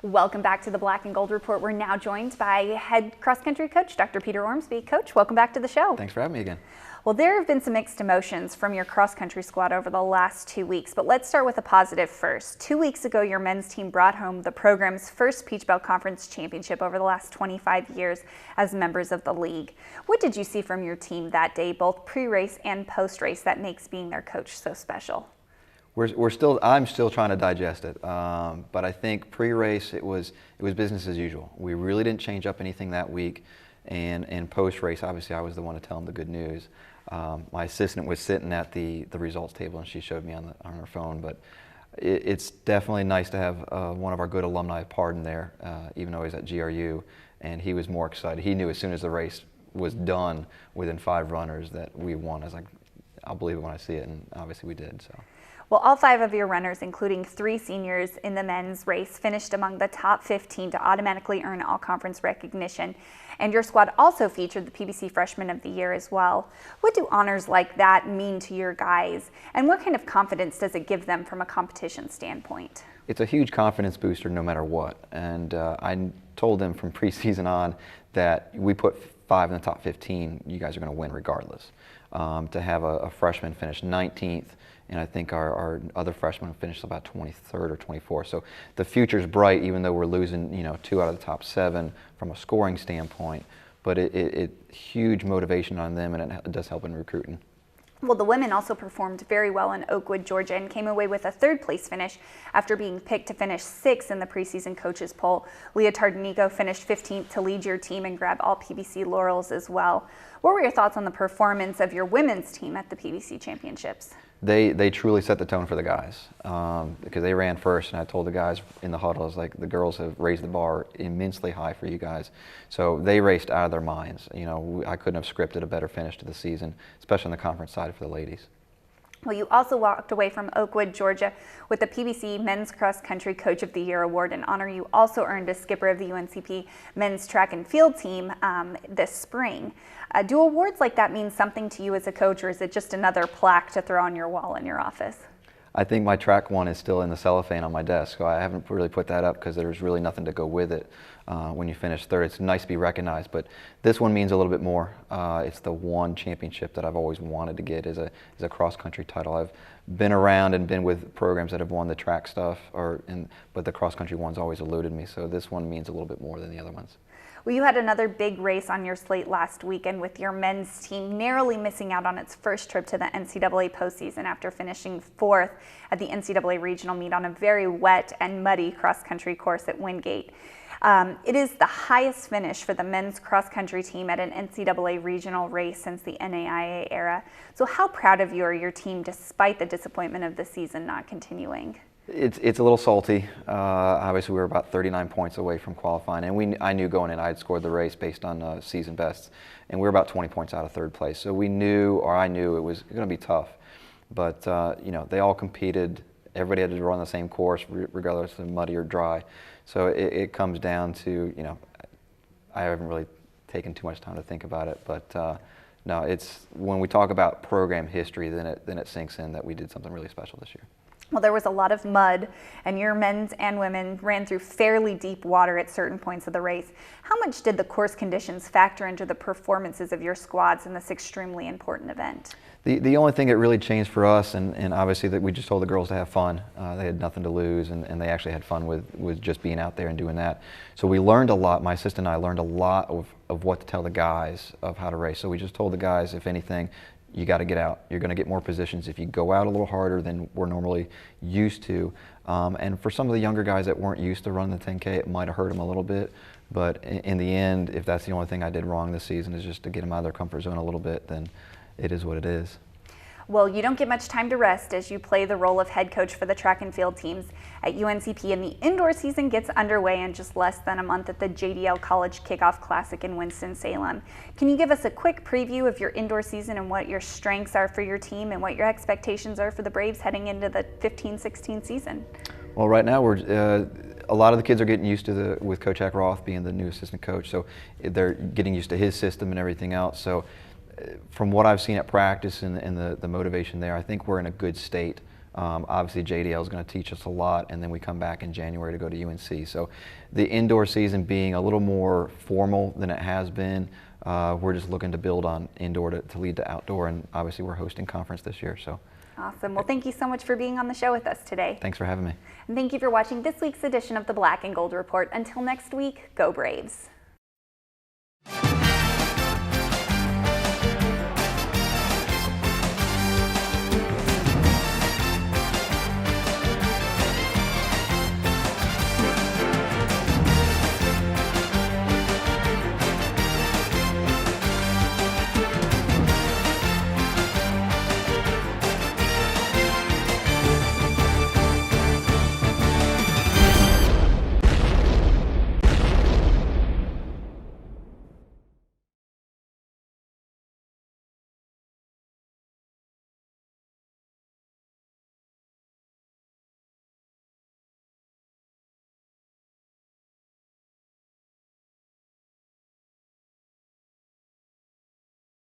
Welcome back to the Black and Gold Report. We're now joined by head cross-country coach, Dr. Peter Ormsby. Coach, welcome back to the show. Thanks for having me again. Well, there have been some mixed emotions from your cross-country squad over the last 2 weeks, but let's start with a positive first. 2 weeks ago, your men's team brought home the program's first Peach Belt Conference championship over the last 25 years as members of the league. What did you see from your team that day, both pre-race and post-race, that makes being their coach so special? I'm still trying to digest it, but I think pre-race it was business as usual. We really didn't change up anything that week, and post-race, obviously, I was the one to tell them the good news. My assistant was sitting at the results table, and she showed me on her phone. But it's definitely nice to have one of our good alumni pardon there, even though he's at GRU, and he was more excited. He knew as soon as the race was done, within 5 runners, that we won. I was like, I'll believe it when I see it, and obviously we did. So. Well, all 5 of your runners, including 3 seniors in the men's race, finished among the top 15 to automatically earn all-conference recognition. And your squad also featured the PBC Freshman of the Year as well. What do honors like that mean to your guys? And what kind of confidence does it give them from a competition standpoint? It's a huge confidence booster no matter what. And I told them from preseason on that we put 5 in the top 15, you guys are going to win regardless. To have a freshman finish 19th, and I think our other freshmen finished about 23rd or 24th. So the future's bright, even though we're losing 2 out of the top 7 from a scoring standpoint. But it huge motivation on them, and it does help in recruiting. Well, the women also performed very well in Oakwood, Georgia, and came away with a 3rd place finish after being picked to finish 6th in the preseason coaches poll. Leah Tardanigo finished 15th to lead your team and grab all PBC laurels as well. What were your thoughts on the performance of your women's team at the PBC Championships? They truly set the tone for the guys because they ran first, and I told the guys in the huddle, I was like, the girls have raised the bar immensely high for you guys. So they raced out of their minds. I couldn't have scripted a better finish to the season, especially on the conference side for the ladies. Well, you also walked away from Oakwood, Georgia with the PBC Men's Cross Country Coach of the Year award, an honor you also earned as skipper of the UNCP men's track and field team this spring. Do awards like that mean something to you as a coach, or is it just another plaque to throw on your wall in your office? I think my track one is still in the cellophane on my desk, so I haven't really put that up because there's really nothing to go with it when you finish 3rd. It's nice to be recognized, but this one means a little bit more. It's the one championship that I've always wanted to get as a cross-country title. I've been around and been with programs that have won the track stuff, but the cross-country one's always eluded me, so this one means a little bit more than the other ones. Well, you had another big race on your slate last weekend with your men's team narrowly missing out on its first trip to the NCAA postseason after finishing 4th at the NCAA Regional meet on a very wet and muddy cross-country course at Wingate. It is the highest finish for the men's cross-country team at an NCAA Regional race since the NAIA era. So how proud of you are your team despite the disappointment of the season not continuing? It's a little salty. Obviously, we were about 39 points away from qualifying, and I knew going in I had scored the race based on season bests, and we were about 20 points out of 3rd place. So I knew it was going to be tough. But they all competed. Everybody had to run the same course, regardless of muddy or dry. So it comes down to I haven't really taken too much time to think about it, but no, it's when we talk about program history, then it sinks in that we did something really special this year. Well, there was a lot of mud, and your men's and women ran through fairly deep water at certain points of the race. How much did the course conditions factor into the performances of your squads in this extremely important event? The only thing that really changed for us, and obviously that we just told the girls to have fun. They had nothing to lose, and they actually had fun with just being out there and doing that. So we learned a lot. My assistant and I learned a lot of what to tell the guys of how to race. So we just told the guys, if anything, you got to get out. You're going to get more positions if you go out a little harder than we're normally used to. And for some of the younger guys that weren't used to running the 10K, it might have hurt them a little bit. But in the end, if that's the only thing I did wrong this season is just to get them out of their comfort zone a little bit, then it is what it is. Well, you don't get much time to rest as you play the role of head coach for the track and field teams at UNCP, and the indoor season gets underway in just less than a month at the JDL College Kickoff Classic in Winston-Salem. Can you give us a quick preview of your indoor season and what your strengths are for your team and what your expectations are for the Braves heading into the 15-16 season? Well, right now a lot of the kids are getting used to with Coach Ackroth being the new assistant coach, so they're getting used to his system and everything else. So from what I've seen at practice and the motivation there, I think we're in a good state Obviously, JDL is going to teach us a lot, and then we come back in January to go to UNC. So the indoor season being a little more formal than it has been, we're just looking to build on indoor to lead to outdoor, and obviously we're hosting conference this year. So. Awesome. Well, thank you so much for being on the show with us today. Thanks for having me. And thank you for watching this week's edition of the Black and Gold Report. Until next week, go Braves.